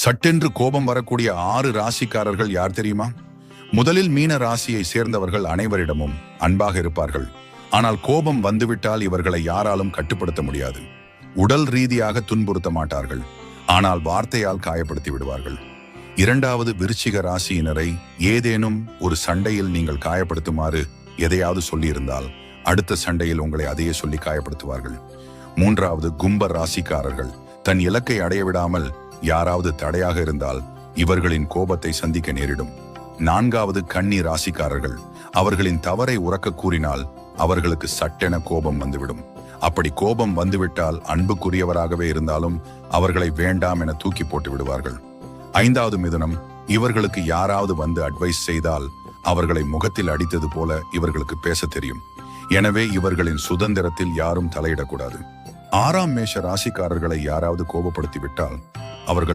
சட்டென்று கோபம் வரக்கூடிய 6 ராசிக்காரர்கள் யார் தெரியுமா? முதலில் மீன ராசியை சேர்ந்தவர்கள் அனைவரிடமும் அன்பாக இருப்பார்கள். ஆனால் கோபம் வந்துவிட்டால் இவர்களை யாராலும் கட்டுப்படுத்த முடியாது. உடல் ரீதியாக துன்புறுத்த மாட்டார்கள், ஆனால் வார்த்தையால் காயப்படுத்தி விடுவார்கள். இரண்டாவது விருச்சிக ராசியினரை ஏதேனும் ஒரு சண்டையில் நீங்கள் காயப்படுத்துமாறு எதையாவது சொல்லியிருந்தால் அடுத்த சண்டையில் உங்களை அதையே சொல்லி காயப்படுத்துவார்கள். மூன்றாவது கும்ப ராசிக்காரர்கள் தன் இலக்கை அடைய விடாமல் யாராவது தடையாக இருந்தால் இவர்களின் கோபத்தை சந்திக்க நேரிடும். நான்காவது கன்னி ராசிக்காரர்கள் அவர்களின் தவறை உரக்க கூறினால் அவர்களுக்கு சட்டென கோபம் வந்துவிடும். அப்படி கோபம் வந்துவிட்டால் அன்புக்குரியவராகவே இருந்தாலும் அவர்களை வேண்டாம் என தூக்கி போட்டு விடுவார்கள். ஐந்தாவது மிதுனம், இவர்களுக்கு யாராவது வந்து அட்வைஸ் செய்தால் அவர்களை முகத்தில் அடித்தது போல இவர்களுக்கு பேச தெரியும். எனவே இவர்களின் சுதந்திரத்தில் யாரும் தலையிடக்கூடாது. ஆறாம் மேஷ ராசிக்காரர்களை யாராவது கோபப்படுத்தி விட்டால்